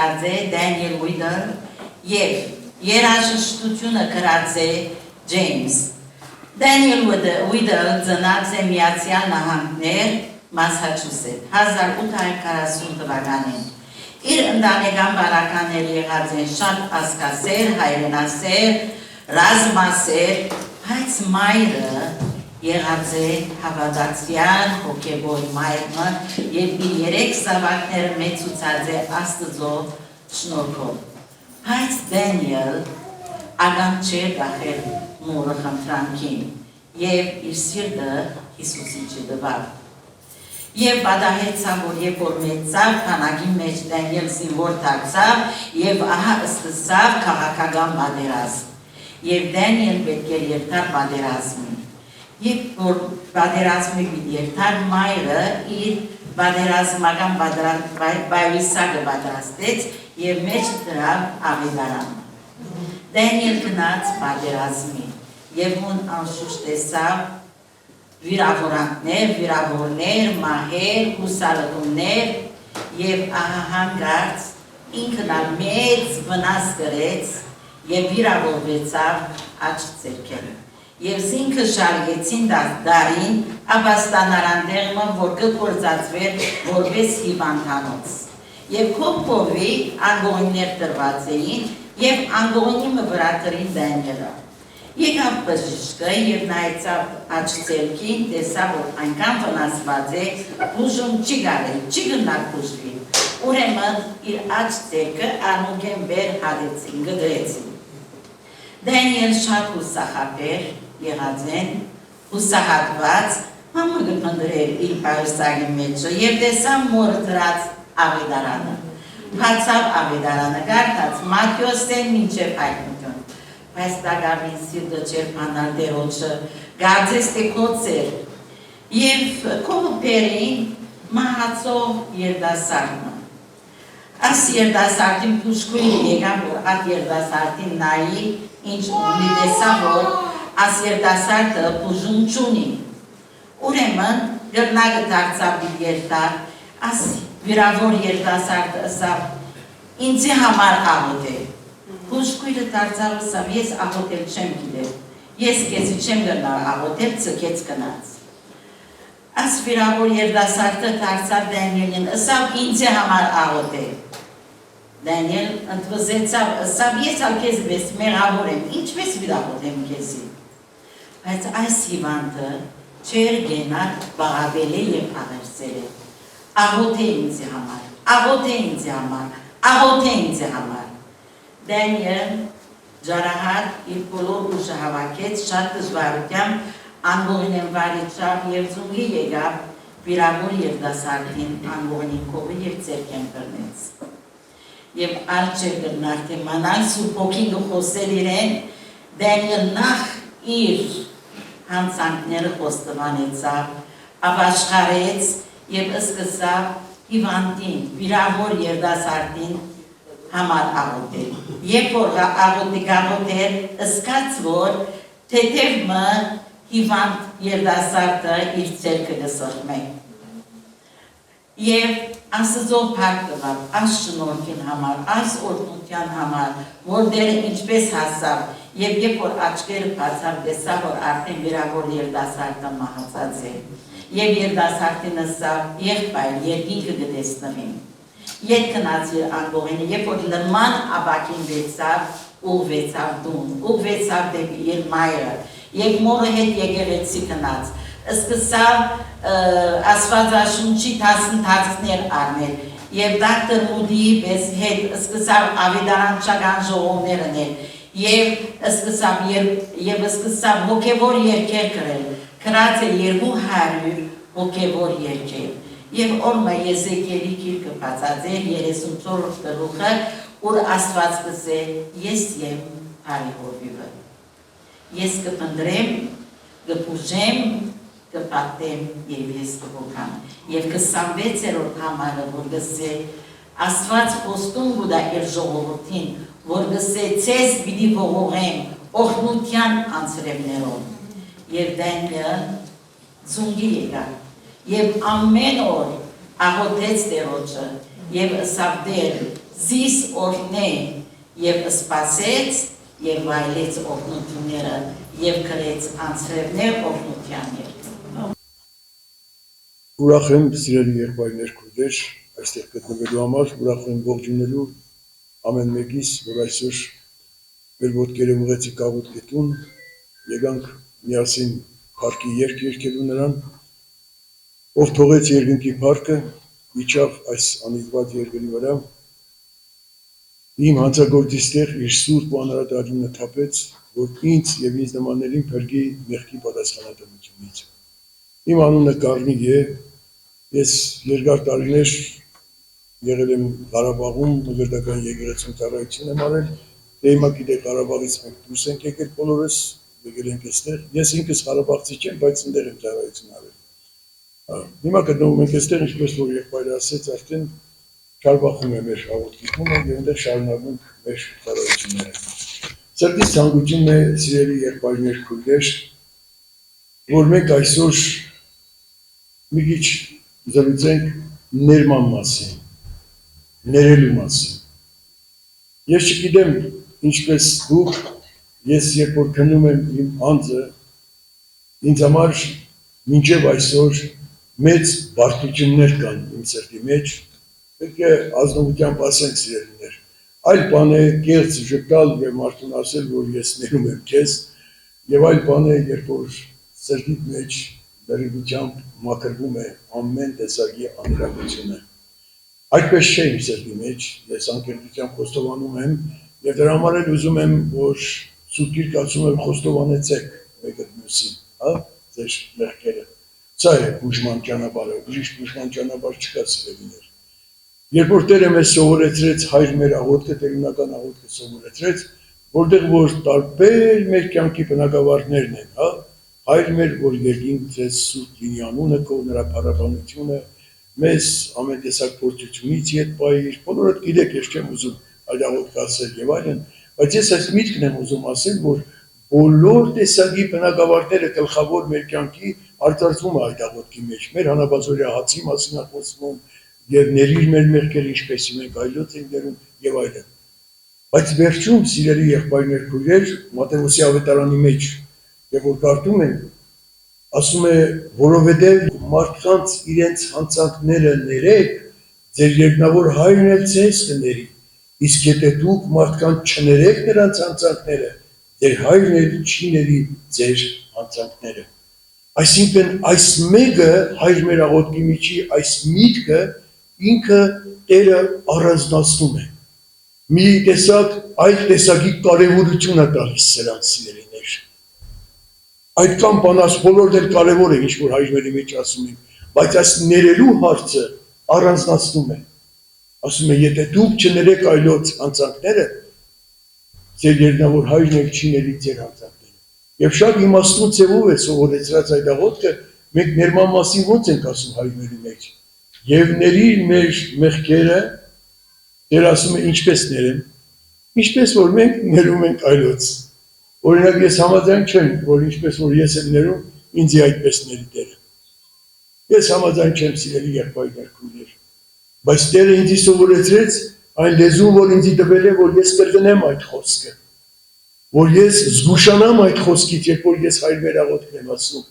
ստեղծած է Դանիել Ուիդը եւ երաժշտությունը գրած է Ջեյմս։ Դանիել Ուիդը ծնած է Միացյալ Նահանգներ, Մասաչուսեթ 1840 թվականին։ Իր ընտանեկան բարականներ եղած են շատ ասկասեր, հայրենասեր, ռազմասեր, բայց մայրը եղած է հավատացյալ, հոգևոր մայրը եւ իր 3 զավակները մեծացած է Աստծո շնորհքով։ Բայց Դանիել ագամ չէր գախել մորը խնդրանքին եւ իր սիրտը Հիսուսին չդվավ։ Եվ պատահեցավ, որ երբ որ մեծավ, քանակի մեջ Դանիել զինվոր դարձավ եւ ահա սկսավ քաղաքական պատերազմ։ Եվ Դանիել պետք էր երթար պատերազմին։ Երբ որ պատերազմի երթար, մայրը իր պատերազմական բայվիսակը պատրաստեց եւ մեջ դրավ ավետարանը։ Դանիել գնաց պատերազմին եւ ուն անշուշտ տեսավ վիրավորանքներ, վիրավորներ, մահեր, հուսալքումներ եւ հանգարց ինքն ալ մեծ վնաս գրեց եւ վիրավորվեցավ աջ ձեռքերը։ Եվ զինքը շարժեցին դարին ապաստանարան դեղմը, որ կգործածվեր որպես հիվանդանոց։ Եվ քոփովի անգողիններ տրված էին եւ անգողինի վրա տրին Դանիելը։ Եկավ բժիշկը եւ նայեցավ աջ ձեռքին, տեսավ որ այնքան վնասված է, բուժում չի կարել, չի գնալ բուժվի։ Ուրեմն իր աջ ձեռքը անուգեն վեր հադեցին, գդրեցին։ Դանիել շատ հուսահատեր եղած են, հուսահատված, մամը գտնրել իր պայուսագի մեջը եւ տեսավ մորը դրած ավետարանը։ Բացավ ավետարանը, գարտած Մատթեոսեն մինչեւ հայտնություն։ Բայց դագավին սիրտը չերպանալ դերոջը, գարձես թե կոցեր, և կողպերին մահացով երդասարդը։ Աս երդասարդին պուշկույն եկան, որ at երդասարդին նայի, ինչ ունի տեսավ, որ աս երդասարդը պուժում չունի։ Ուրեմն գրնագը դարձավ իր երդար, աս վիրավոր երդասարդը ասավ, ինձի համար աղոտ է։ Հուշկույրը դարձավ ասավ, ես աղոտել չեմ գիտել, ես կեզի չեմ գնալ աղոտել, ծկեց գնաց։ Աս վիրավոր երդասարդը դարձավ Դանիելին, ասավ ինձի համար աղոտել։ Դանիել ընդվզեցավ, ասավ ես ալ կեզ վես մեղավոր եմ, ինչպես վիրավորեմ կեզի։ Բայց այս հիվանդը չեր գենալ բաղավել է և աղերսել է։ Աղոտ է ինձի համար, աղոտ է ինձի համար, աղոտ է ինձի համար։ Դանիել ջարահատ իր բոլոր ուժը հավաքեց, շատ դժվարությամբ անգողին վարիչավ և զունգի եկավ վիրավոր երդասարդին անգողինի կողը և ձերքեն կրնեց։ Եվ ալ չեր գրնար թե մանալ սուրբ հոգին խոսել իրեն, Դանիել նախ իր հանցանքները խոստովանեցավ, ապաշխարեց և սկսավ հիվանդին, վիրավոր երդասարդին համար աղոտել։ Երբ որ աղոտի գաղոտել, ըսկաց որ թեթև մը հիվանդ երդասարդը իր ձերքը գսրմե։ Եվ Աստծով փառք տվավ, այս շնորհքին համար, այս օրհնության համար, որ դերը ինչպես հասավ, եւ երբ որ աչքերը բացավ, տեսավ որ արդեն վիրավոր երդասարդը մահացած է։ Եվ երդասարդին ասավ, եղբայր, երկինքը կտեսնվին։ Ետ գնաց իր անգողինը, երբ որ լման ապակին վեցավ, ուղվեցավ տուն, ուղվեցավ դեպի իր մայրը, եւ մորը հետ եկեղեցի գնաց, սկսավ Աստվածաշունչի դասընթացներ առնել, եւ դոկտոր Մուդիի պես հետ սկսավ ավետարանչական ժողովներ անել, եւ սկսավ հոգեվոր երգեր գրել, գրած է 200 հոգեվոր երգեր, եւ օրմա Եզեկիելի գիրքը բացաձեր 34-րդ գլուխը, ուր Աստված կսե ես եմ բարի հովիվը, ես կփնտրեմ, կփուժեմ, կպատեմ եւ ես կողքամ եւ 26-րդ համարը որ գսե Աստված խոստում գուտա իր ժողովրդին որ գսե ցես պիտի ողողեմ օգնության անձրևներով եւ Դանիել զունգի եկա եւ ամեն օր աղոթեց Տերոջը եւ ըսավ դեր զիս օրնե եւ սպասեց եւ վայելեց օգնությունները եւ գրեց անձրևներ օգնության երկրում։ Ուրախ եմ սիրելի եղբայրներ քույրեր, այստեղ գտնվելու համար, ուրախ եմ ողջունելու ամեն մեկիս, որ այսօր մեր ոտքերը ուղղեցի Կավոտ գետուն, եկանք միասին փառքի երգ երգելու նրան, ով թողեց երկնքի փառքը, իջավ այս անիծված երկրի վրա, իմ հանցագործից տեղ իր սուրբ ու անարատ արյունը թափեց, որ ինձ եւ ինձ նմաններին փրկի մեղքի պատասխանատվությունից։ Իմ անունը Կարնիկ է, ես երկար տարիներ եղել եմ Ղարաբաղում, մգրտական եկեղեցում ծառայություն եմ արել, դե հիմա գիտեք Ղարաբաղից մենք դուրս ենք եկել բոլորս, եկել ենք այստեղ, ես ինքս Ղարաբաղցի չեմ, բայց ընդեր եմ ծառայություն արել։ Հիմա գտնվում ենք այստեղ, ինչպես որ եղբայրը ասեց, արդեն Շարբախում է մեր հաղորդումը եւ այնտեղ շարունակում մեր ծառայությունները։ Սրտից ցանկությունն է, սիրելի եղբայրներ քույրեր, որ մենք այսօր մի քիչ զրուցենք ներման մասին, ներելու մասին։ Ես չգիտեմ ինչպես դուք, ես երբ որ քննում եմ իմ անձը, ինձ համար մինչև այսօր մեծ բարդություններ կան իմ սրտի մեջ, պետք է ազնվությամբ ասենք սիրելիներ, այլ բան է կեղծ ժպտալ եւ մարդուն ասել, որ ես ներում եմ քեզ, եւ այլ բան է, երբ որ սրտիդ մեջ դրիգությամբ մաքրվում է ամեն տեսակի անիրավությունը։ Այդպես չէ իմ սրտի մեջ, ես անկեղծությամբ խոստովանում եմ, եւ դրա համար էլ ուզում եմ, որ Սուրբ Գիրքը ասում է խոստովանեցեք մեկը մյուսին, հա, ձեր մեղքերը։ Սա է բուժման ճանապարհը, ուրիշ բուժման ճանապարհ չկա սիրելիներ։ Երբ որ Տերը մեզ սովորեցրեց հայր մեր աղոթքը, տերունական աղոթքը սովորեցրեց, որտեղ որ տարբեր մեր կյանքի բնակավարներն են, հա, հայր մեր, որ երկինք ձեզ սուրբ լինի անունը քո, նրա փառաբանությունը, մեզ ամեն տեսակ փորձությունից ետ պահիր, բոլորդ գիտեք, ես չեմ ուզում այդ աղոթքը ասել եւ այլն, բայց ես այս միտքն եմ ուզում ասել, որ բոլոր տեսակի բնակավարները գլխավոր մեր կյանքի արտարծվում է այդ աղոթքի մեջ, մեր հանաբազորյա հացի մասին է խոսվում, եւ ներիր մեր մեղքերը ինչպես մենք այլոց ենք ներում եւ այլն։ Բայց վերջում սիրելի եղբայրներ քույրեր, Մատթեոսի ավետարանի մեջ, եւ որ կարդում ենք, ասում է, որովհետեւ մարդկանց իրենց հանցանքները ներեք, ձեր երկնավոր հայրն էլ ձեզ կների, իսկ եթե դուք մարդկանց չներեք նրանց հանցանքները, ձեր հայրն էլ չի ների ձեր հանցանքները։ Այսինքն այս մեկը հայր մեր աղոթքի միջի այս միտքը ինքը Տերը առանձնացնում է։ Մի տեսակ այդ տեսակի կարևորություն է տալիս սրան սիրելիներ։ Այդքան բանաս բոլորդ էլ կարևոր է, ինչ որ հայրերի մեջ ասում են, բայց այս ներելու հարցը առանձնացնում է։ Ասում է, եթե դուք չներեք այլոց հանցանքները, ձեր երկնավոր հայրն էլ չի ների ձեր հանցանքները։ Եվ շատ իմաստուն ձևով է սովորեցրած այդ աղոթքը, մենք ներման մասին ոնց ենք ասում հայրերի մեջ։ Եվ ներիր մեր մեղքերը, Տեր ասում է ինչպես ներեմ, ինչպես որ մենք ներում ենք այլոց։ Օրինակ ես համաձայն չեմ, որ ինչպես որ ես եմ ներում, ինձ այդպես ների Տերը։ Ես համաձայն չեմ սիրելի եղբայրներ քույրեր, բայց Տերը ինձ սովորեցրեց այն լեզուն, որ ինձ տվել է, որ ես կրկնեմ այդ խոսքը, որ ես զգուշանամ այդ խոսքից, երբ որ ես հայր մեր աղոթքն եմ ասում,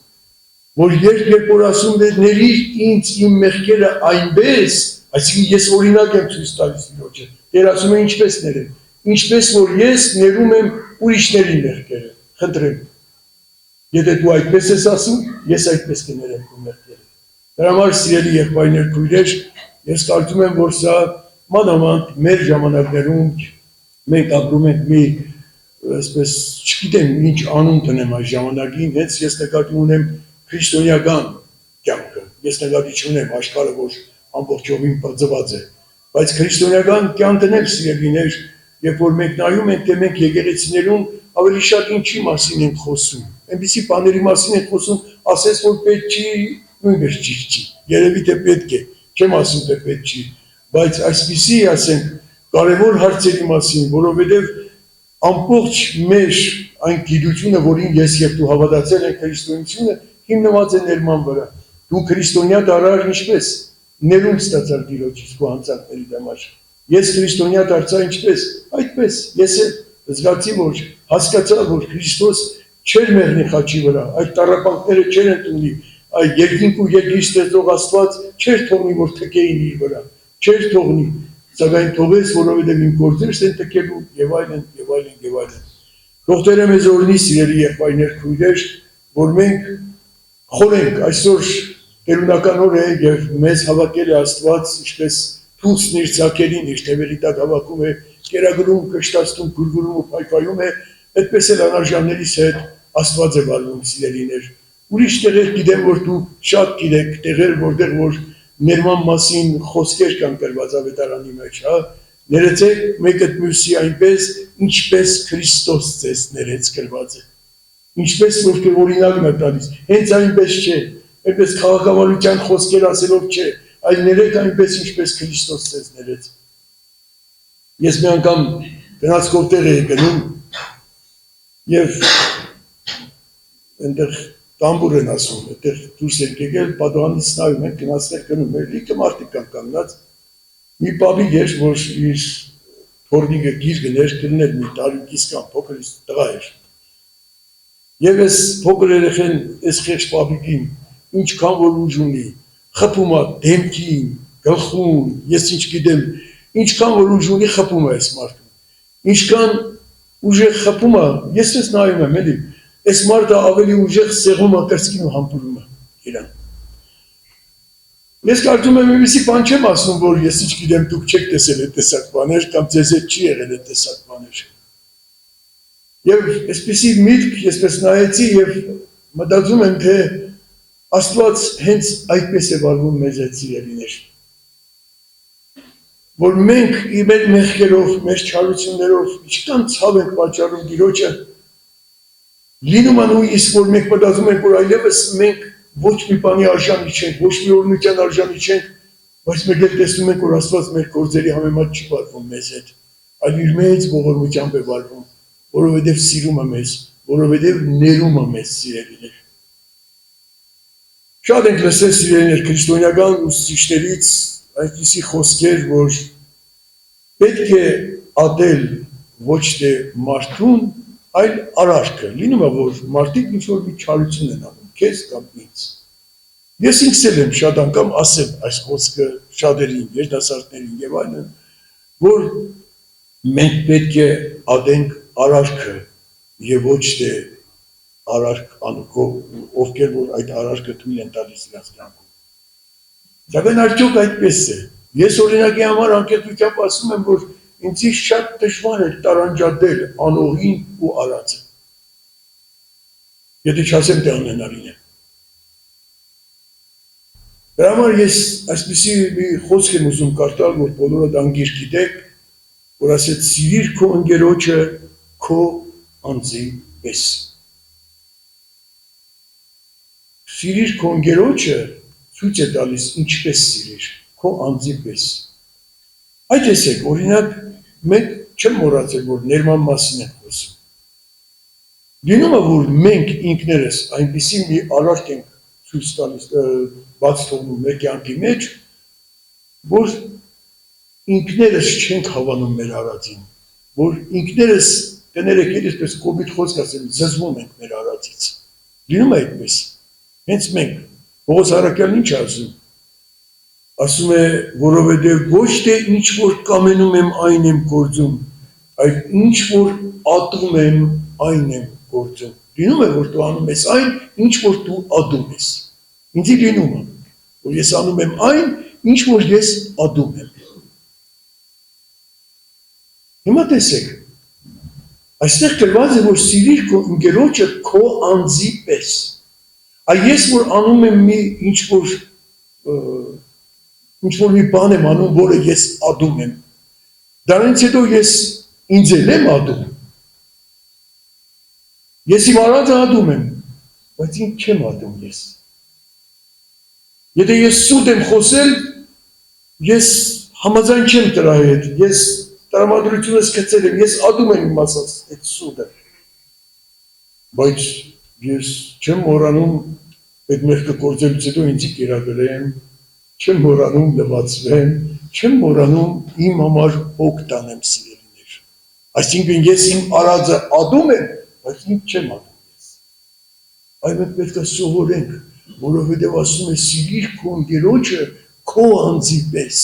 որ երբ որ ասում է ներիր ինձ իմ մեղքերը այնպես, այսինքն ես օրինակ եմ ցույց տալիս Տիրոջը, Տեր ասում է ինչպես ներեմ, ինչպես որ ես ներում եմ ուրիշների մեղքերը, խնդրեմ, եթե դու այդպես ես ասում, ես այդպես կներեմ քո մեղքերը։ Դրա համար սիրելի եղբայրներ քույրեր, ես կարծում եմ, որ սա մանավանդ մեր ժամանակներում մենք ապրում ենք մի այսպես չգիտեմ ինչ անուն տնեմ այս ժամանակին, հենց ես նկատի ունեմ քրիստոնեական կյանքը, ես նկատի չունեմ աշխարհը, որ ամբողջովին բացված է, բայց քրիստոնեական կյանքն էլ սիրելիներ, երբ որ մենք նայում ենք, թե մենք եկեղեցիներում ավելի շատ ինչի մասին ենք խոսում, այնպիսի բաների մասին ենք խոսում, ասես որ պետք չի, նույնպես ճիշտ չի, երևի թե պետք է, չեմ ասում թե պետք չի, բայց այսպիսի ասենք կարևոր հարցերի մասին, որովհետև ամբողջ մեր այն գիտությունը, որին ես եւ դու հավատացել ենք քրիստոնեությունը, հիմնված է ներման վրա։ Դու քրիստոնյա դարար ինչպես, ներում ստացալ Տիրոջից քո հանցանքների համար։ Ես քրիստոնյա դարձա ինչպես, այդպես ես զգացի, որ հասկացա, որ Քրիստոս չէր մեռնի խաչի վրա, այդ տառապանքները չեր ընդունի, այդ երկինք ու երկիր ստեղծող Աստված չէր թողնի, որ թքեին իր վրա, չէր թողնի, սակայն թողեց, որովհետև իմ գործերս են թքելու եւ այլն եւ այլն եւ այլն։ Թող Տերը մեզ օրհնի, սիրելի եղբայրներ, քույրեր, որ մենք խորենք այսօր տերունական օր է եւ մեզ հավաքել է Աստված, ինչպես թուղթն իր ցակերին իր թևերի տակ հավաքում է, կերակրում, կշտացնում, գուրգուրում ու փայփայում է, այդպես էլ անարժաններից հետ Աստված է վարվում, սիրելիներ։ Ուրիշ տեղեր գիտեմ, որ դու շատ գիտեք, տեղեր, որտեղ որ ներման մասին խոսքեր կան գրված ավետարանի մեջ, հա, ներեցեք մեկը մյուսի այնպես, ինչպես Քրիստոս ձեզ ներեց գրված է։ Ինչպես որ օրինակն է տալիս, հենց այնպես չէ, այնպես քաղաքավարության խոսքեր ասելով չէ, այլ ներեք այնպես, ինչպես Քրիստոս ձեզ ներեց։ Ես մի անգամ գնաց կողտեղ էի գնում եւ այնտեղ տամբուր են ասում, այդտեղ դուրս եք եկել, պատուհանից նայում են, գնացներ գնում էր, լիքը մարդիկ կան կանգնած, մի պապիկ էր, որ իր թորնիկը գիր գներ, գնել մի տարուկիս կամ փոքր տղա էր։ Եվ այս փոքր երեխեն, այս խեղճ պապիկին, ինչքան որ ուժ ունի, խփում է դեմքին, գլխուն, ես ինչ գիտեմ, ինչքան որ ուժ ունի խփում է այս մարդուն։ Ինչքան ուժեղ խփում է, ես ես նայում եմ, էլի, այս մարդը ավելի ուժեղ սեղում է կրծքին ու համբուրում է իրան։ Ես կարծում եմ իմիսի բան չեմ ասում, որ ես ինչ գիտեմ դուք չեք տեսել այդ տեսակ բաներ կամ ձեզ հետ չի եղել այդ տեսակ բաներ։ Եվ այսպեսի միտք ես նայեցի եւ մտածում եմ, թե Աստված հենց այդպես է վարվում մեզ այդ սիրելիներ։ Որ մենք մեր մեղքերով, մեր չարություններով ինչքան ցավ ենք պատճառում Տիրոջը, լինում է նույնիսկ որ մենք մտածում ենք, որ այլևս մենք ոչ մի բանի արժանի չենք, ոչ մի օրհնության արժանի չենք, բայց մենք էլ տեսնում ենք, որ Աստված մեր գործերի համեմատ չի վարվում մեզ հետ, այլ իր մեծ ողորմությամբ է վարվում, որովհետև սիրում է մեզ, որովհետև ներում է մեզ սիրելիներ։ Շատ ենք լսել սիրելիներ քրիստոնեական ուսուցիչներից այնպիսի խոսքեր, որ պետք է ատել ոչ թե մարդուն, այլ արարքը, լինում է, որ մարդիկ ինչ-որ մի չարություն են անում, քեզ կամ ինձ։ Ես ինքս էլ եմ շատ անգամ ասել այս խոսքը շատերին, երիտասարդներին եւ այլն, որ մենք պետք է ատենք արարքը եւ ոչ թե արարք անքով, ովքեր որ այդ արարքը թույլ են տալիս իրաց կյանքում։ Սակայն արդյոք այդպես է։ Ես օրինակի համար անկեղծությամբ ասում եմ, որ ինձ շատ դժվար է տարանջատել անողին ու արածը։ Եթե չասեմ թե անհնարին է։ Դրա համար ես այսպիսի մի խոսք եմ ուզում կարդալ, որ բոլորդ անգիր գիտեք, որ ասեց սիրիր քո ընկերոջը քո անձի պես։ Սիրիր քո ընկերոջը ցույց է տալիս ինչպես սիրիր քո անձի պես։ Այդ տեսեք, օրինակ, մենք չեմ մոռացել, որ ներման մասին ենք խոսում։ Լինում է, որ մենք ինքներս այնպիսի մի արարք ենք ցույց տալիս, բաց թողնում մեր կյանքի մեջ, որ ինքներս չենք հավանում մեր արածին, որ ինքներս կներեք այսպես կոպիտ խոսք ասեմ, զզվում ենք մեր արածից։ Լինում է այդպես։ Հենց մենք, Պողոս առաքյալն ինչ ասում։ Ասում է, որովհետև ոչ թե ինչ որ կամենում եմ այն եմ գործում, այլ ինչ որ ատում եմ այն եմ գործում։ Լինում է, որ դու անում ես այն, ինչ որ դու ատում ես։ Ինձ լինում է, որ ես անում եմ այն, ինչ որ ես ատում եմ։ Հիմա տեսեք, այստեղ գրված է, որ սիրիր քո ընկերոջը քո անձի պես։ Այ ես որ անում եմ մի ինչ որ մի բան եմ անում, որը ես ատում եմ, դրանից հետո ես ինձ էլ եմ ատում, ես իմ արածը ատում եմ, բայց ինձ չեմ ատում ես։ Եթե ես սուտ եմ խոսել, ես համաձայն չեմ դրա հետ, ես տրամադրությունս գցել եմ, ես ատում եմ իմ ասած այդ սուտը, բայց ես չեմ մոռանում այդ մեղքը գործելուց հետո ինձ կերակրեմ, չեմ մոռանում լվացվեմ, չեմ մոռանում իմ համար հոգ տանեմ սիրելիներ։ Այսինքն ես իմ արածը ադում եմ, բայց ինձ չեմ ադում ես։ Այդպես պետք է սովորենք, որովհետև ասում է սիրիր քո ընկերոջը քո անձի պես։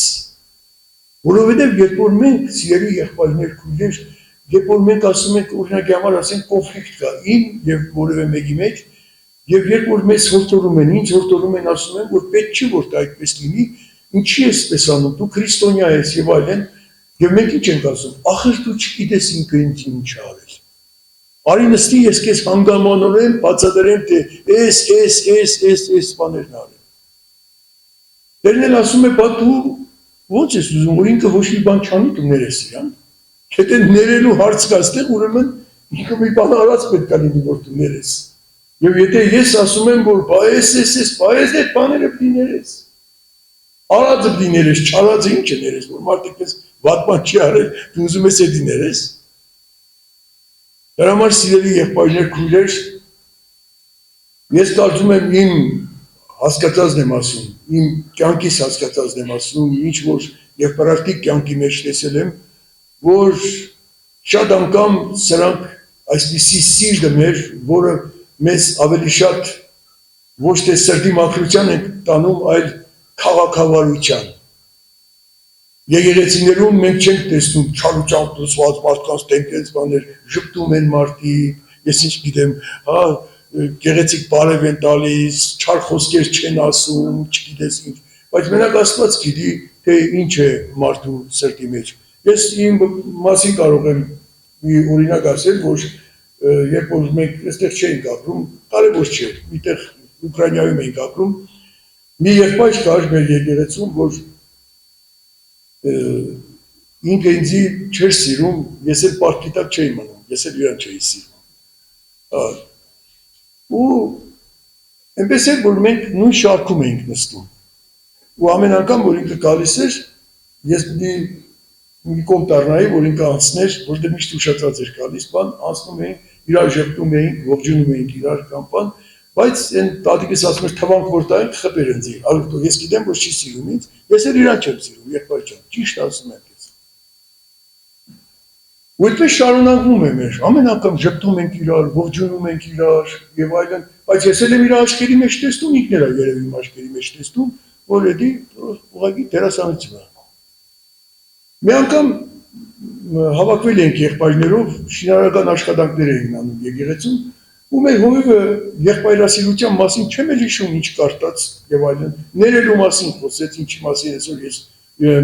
Որովհետև երբ որ մենք սիրելի եղբայրներ քույրեր, երբ որ մենք ասում ենք օրինակի համար ասենք կոնֆլիկտ կա իմ եւ որևէ մեկի մեջ, եւ երբ որ մեզ հորդորում են, ինձ հորդորում են, ասում են, որ պետք չի որ դա այդպես լինի, ինչի ես պես անում, դու քրիստոնյա ես եւ այլն, եւ մենք ինչ ենք ասում, ախր դու չգիտես ինքը ինձ ինչ արել։ Արի նստի ես քեզ հանգամանորեն բացատրեմ թե էս բաներն արել։ Դերն էլ ասում է, բա դու ո՞նց ես ուզում, որ ինքը ոչ մի բան չանի դու ներես իրան։ Եթե ներելու հարց կա այստեղ, ուրեմն ինքը մի բան արած պետք է լինի որ դու ներես։ Եվ եթե ես ասում եմ, որ այս այդ բաները պիտի ներես։ Արածը պիտի ներես, չարածը ինչը ներես, որ մարդիկ պես վատ բան չի արել, դու ուզում ես էդի ներես։ Դրա համար սիրելի եղբայրներ քույրեր, ես կարծում եմ իմ հասկացածն եմ ասում, իմ կյանքիս հասկացածն եմ ասում, ինչ որ եւ պրակտիկ կյանքի մեջ տեսել եմ, որ շատ անգամ սրանք այսպիսի սիրտը մեր, որը մեզ ավելի շատ ոչ թե սրտի մաքրության ենք տանում, այլ քաղաքավարության։ Եկեղեցիներում մենք չենք տեսնում չարությամբ լուսված մարդկանց տենկես բաներ, ժպտում են մարդիկ, ես ինչ գիտեմ, գեղեցիկ բարև են տալիս, չար խոսքեր չեն ասում, չգիտես ինչ, բայց մենակ Աստված գիտի, թե ինչ է մարդու սրտի մեջ։ Ես իմ մասին կարող եմ մի օրինակ ասել, որ երբ որ մենք այստեղ չէինք ապրում, կարևոր չէ, միտեղ Ուկրաինայում էինք ապրում, մի եղբայր կար մեր եկեղեցում, որ ինքը ինձի չէր սիրում, ես էլ պարտքի տակ չէի մնում, ես էլ իրան չէի սիրում։ Ու այնպես էր, որ մենք նույն շարքում էինք նստում։ Ու ամեն անգամ, որ ինքը գալիս էր, ես պիտի մի կողմ դառնայի, որ ինքը անցներ, որտեղ միշտ ուշացած էր գալիս բան, անցնում էինք, իրար ժպտում էինք, ողջունում էինք իրար կամ բան, բայց այն տատիկս ասում էր թվանք որ տայինք խփեր ինձ։ Ես գիտեմ, որ չի սիրում ինձ, ես էլ իրան չեմ սիրում, եղբայր ջան, ճիշտ ասում եմ ես։ Ու այդպես շարունակվում է մեր, ամեն անգամ ժպտում ենք իրար, ողջունում ենք իրար եւ այլն, բայց ես էլ եմ իր աչքերի մեջ տեսնում, ինքն էլ է երևի իմ աչքերի մեջ տեսնում, որ էդի ուղղակի դերասանություն է։ Մի անգամ հավաքվել ենք եղբայրներով, շինարարական աշխատանքներ էին անում եկեղեցում, ու մեր հովիվը եղբայրասիրության մասին չեմ էլ հիշում ինչ կարդաց եւ այլն, ներելու մասին խոսեց, ինչի մասին այսօր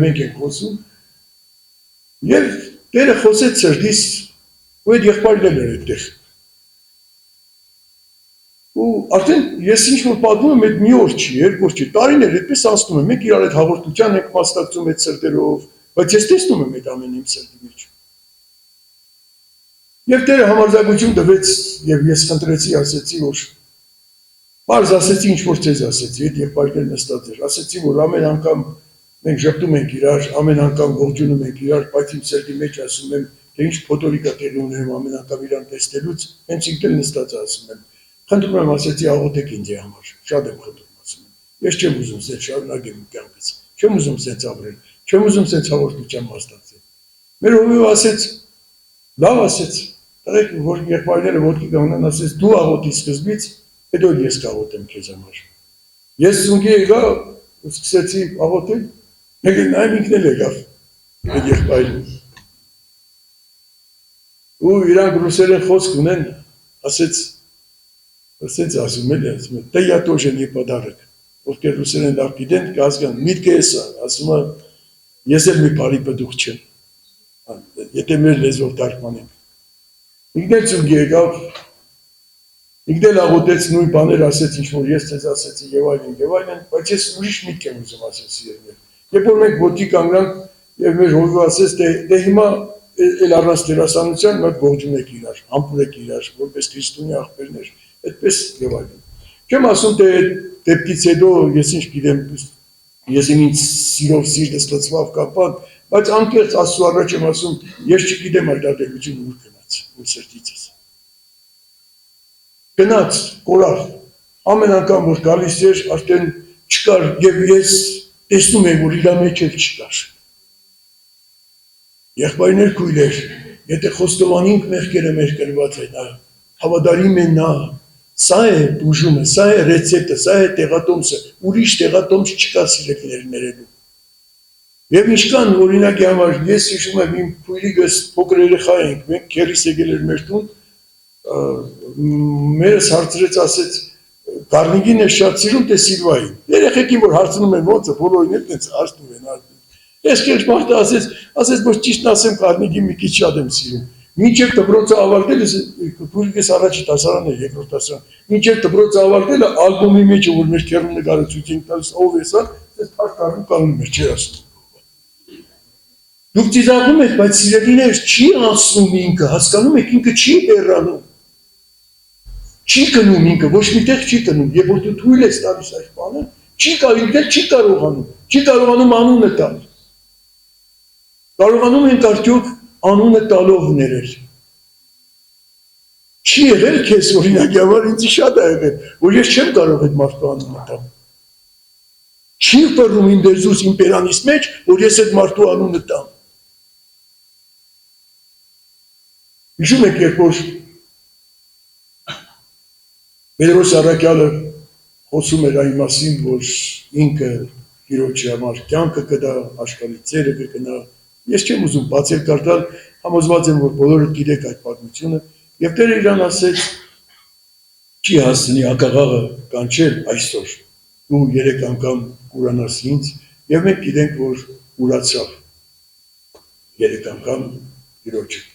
մենք ենք խոսում։ Եվ Տերը խոսեց սրտիս, ու այդ եղբայրն էր այդտեղ։ Ու արդեն ես ինչ որ պատմում եմ, այդ մի օր չի, երկու օր չի, տարիներ այդպես անցնում է, մենք իրար այդ հաղորդության ենք մասնակցում այդ սրտերով, բայց ես տեսնում եմ այդ ամենը իմ սրտի մեջ։ Եվ Տերը համարձակություն տվեց, եւ ես խնդրեցի, ասեցի, որ բարձ ասեցի, ինչ որ ցեզ ասեցի, այդ եղբայրներ նստած էր, ասեցի, որ ամեն անգամ մենք ժպտում ենք իրար, ամեն անգամ ողջունում ենք իրար, բայց իմ սրտի մեջ ասում եմ, թե ինչ փոթորիկա տեղի ունեմ ամեն անգամ իրան տեսնելուց, հենց ինքն էլ նստած ասում եմ, խնդրում եմ, ասեցի, աղոթեք ինձ համար, շատ եմ խնդրում, ասում եմ, ես չեմ ուզում սենց շարունակեմ իմ կյանքս, չեմ ուզում սենց ապրել, չեմ ուզում սենց հաղորդության մասնակցել։ Մեր հովիվը ասեց, լավ ասեց, տղեկ, որ եղբայրները ոտքի կանգնան, ասեց, դու աղոթի սկզբից, հետո ես կաղոթեմ քեզ համար։ Ես ծունկի եկա, ու սկսեցի աղոթել, մեկ էլ նայեմ ինքն էլ եկավ, այդ եղբայրը։ Ու իրանք ռուսերեն խոսք ունեն, ասեց ասում էլի, ասում է, «Դա я тоже не подарок», ովքեր ռուսերեն լավ գիտեն, կհասկան, միտքը էս է, ասում է, ես էլ մի բարի պտուղ չեմ, եթե մեր լեզվով թարգմանենք։ Ինքն էլ ծունկի եկավ, ինքն էլ աղոթեց նույն բաներ ասեց, ինչ որ ես ձեզ ասեցի եւ այլն, բայց ես ուրիշ միտք եմ ուզում ասել սիրելիներ։ Երբ որ մենք ոտքի կանգնանք եւ մեր հովիվը ասեց, դե հիմա էլ առանց դերասանության մենք ողջունենք իրար, համբուրեք իրար, որպես քրիստոնյա աղբերներ, այդպես եւ այլն։ Չեմ ասում թե դեպքից հետո ես ինչ գիտեմ, ես ինձ սիրով սիրտս լցվավ կապան, բայց անկեղծ Աստծո առաջ եմ ասում, ես չգիտեմ այդ արտադրությունը ուր գնաց, ու սրտիցս։ Գնաց, կորավ, ամեն անգամ որ գալիս էր, արդեն չկար եւ ես տեսնում եք, որ իր մեջ էլ չկար։ Եղբայրներ քույրեր, եթե խոստովանենք մեղքերը մեր կրված են, հավատարիմ է նա, սա է բուժումը, սա է ռեցեպտը, սա է տեղատոմսը, ուրիշ տեղատոմս չկա սիրելիներ ներելու։ Եվ ինչքան օրինակի համար ես հիշում եմ իմ քույրիկս փոքր երեխա ենք, մենք քերիս եկել էր մեր տուն, մերս հարցրեց, ասեց Գառնիգին է շատ սիրում թե Սիլվային։ Երեխեքին որ հարցնում են ոնց է, բոլորին էլ տենց հարցնում են։ Ես քեջ մարդը ասեց որ ճիշտն ասեմ Գառնիգին մի քիչ շատ եմ սիրում։ Մինչև դպրոցը ավարտելս քույրիկս առաջի դասարանն էր, երկրորդ դասարան։ Մինչև դպրոցը ավարտելը ալբոմի մեջ որ մեր քերուն նկարացույց ենք տալիս ով է սա, ես փաստարում կանում էր, չէր ասում։ Դուք ծիծաղում եք, բայց սիրելիներ չի ասում ինքը, հասկանում եք ինքը չի հեռանում։ Չի կնում ինքը, ոչ միտեղ չի կնում, եւ որ դու թույլ ես տալիս այս բանը, չի կարողանում, չի կարողանում, չի կարողանում անունը տալ։ Կարողանում ենք արդյոք անունը տալով ներել։ Չի եղել քեզ օրինակի համար ինձ շատ է եղել, որ ես չեմ կարող այդ մարդու անունը տալ։ Չի ֆռում իմ դերձուս իմ բերանիս մեջ, որ ես այդ մարդու անունը տամ։ Հիշում եք, երբ որ Պետրոս Առաքյալը խոսում էր այն մասին, որ ինքը Տիրոջի համար կյանքը կդա, աշխարհի ծերը կգնա։ Ես չեմ ուզում բացել կարդալ, համոզված եմ, որ բոլորը գիտեք այդ պատմությունը, եւ Տերը իրան ասեց. չի հասնի ակաղաղը կանչել այսօր։ Դու 3 անգամ կուրանաս ինձ, եւ մենք գիտենք, որ ուրացավ 3 անգամ Տիրոջը։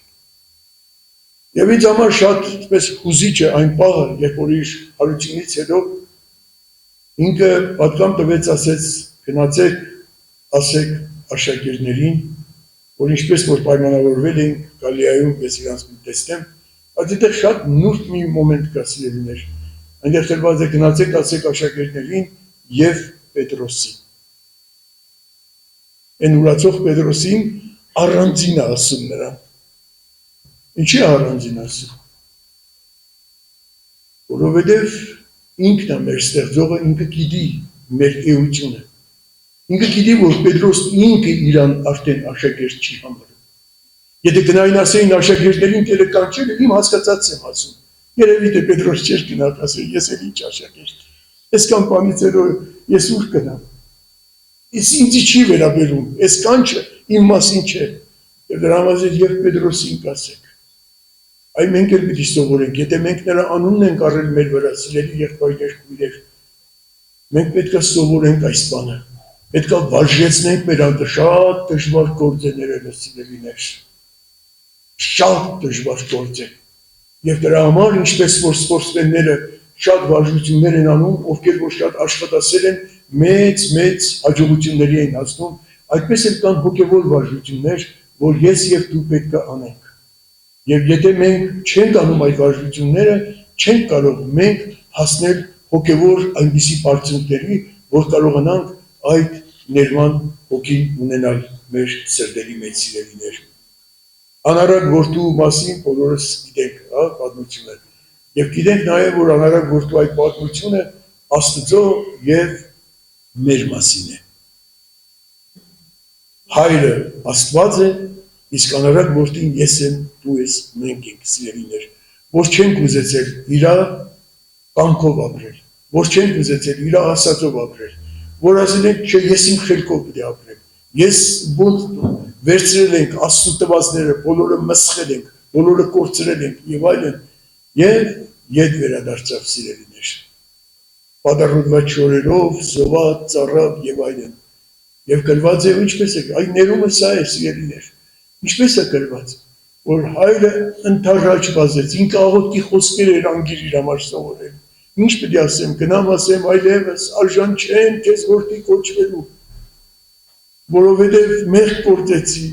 Եվ ինձ համար շատ պես հուզիչ է այն պահը, երբ որ իր հարությունից հետո ինքը պատկան տվեց, ասեց, գնացեք, ասեք աշակերտներին, որ ինչպես որ պայմանավորվել ենք Գալիայում, ես իրանց տեսնեմ, այդտեղ շատ նուրբ մի մոմենտ կա սիրելիներ։ Այնտեղ գրված է գնացեք, ասեք աշակերտներին եւ Պետրոսին։ Այն ուրացող Պետրոսին առանձին է ասում նրան։ Ինչի առանձին ասում։ Որովհետև ինքն է մեր ստեղծողը, ինքը գիտի մեր էությունը։ Ինքը գիտի, որ Պետրոսն ինքը իրան արդեն աշակերտ չի համարում։ Եթե գնային ասեին աշակերտներին կելը կանչել, իմ հասկացած եմ ասում։ Երևի թե Պետրոս չէր գնալ ասել, ես էլ ինչ աշակերտ։ Այս կամ բանից հետո ես ուր գնամ։ Ես ինձ չի վերաբերում, այս կանչը իմ մասին չէ։ Եվ դրա համար եւ Պետրոսին կասեք։ Այ մենք էլ պիտի սովորենք, եթե մենք նրա անունն ենք առել մեր վրա, սիրելի եղբայրներ, քույրեր, մենք պետք է սովորենք այս բանը, պետք է վարժեցնենք մեր անդր, շատ դժվար գործ է ներելը, սիրելիներ, շատ դժվար գործ է, եւ դրա համար, ինչպես որ սպորտսմենները շատ վարժություններ են անում, ովքեր որ շատ աշխատասեր են, մեծ հաջողությունների են հասնում, այդպես էլ կան հոգեվոր վարժություններ, որ ես եւ դու պետք է անենք։ Եվ եթե մենք չենք անում այդ վարժությունները, չենք կարող մենք հասնել հոգևոր այնպիսի բարձունքների, որ կարողանանք այդ ներման հոգին ունենալ մեր սրտերի մեջ սիրելիներ։ Անարակ որդու մասին բոլորս գիտենք, պատմությունը։ Եվ գիտենք նաև, որ անարակ որդու այդ պատմությունը Աստծո եւ մեր մասին է։ Հայրը Աստված է, իսկ անարակ որդին ես եմ, դու ես, մենք ենք սիրելիներ, որ չենք ուզեցել իրա կամքով ապրել, որ չենք ուզեցել իրա ասածով ապրել, որ ասել ենք, չէ, ես իմ խելքով պետք է ապրեմ, ես ոնց վերցրել ենք Աստծո տվածները, բոլորը մսխել ենք, բոլորը կորցրել ենք եւ այլն, եւ ետ վերադարձավ սիրելիներ, պատառոտված շորերով, զոհված, ծառավ եւ այլն, եւ գրված է ինչպես է, այ ներումը սա է սիրելիներ, ինչպես է գրված, որ հայրը ընդառաջ վազեց, ինքը աղոթքի խոսքեր էր անգիր իր համար սովորել, ինչ պետք է ասեմ, գնամ ասեմ այլևս, արժան չեմ քեզ որդի կոչվելու, որովհետև մեղք գործեցի,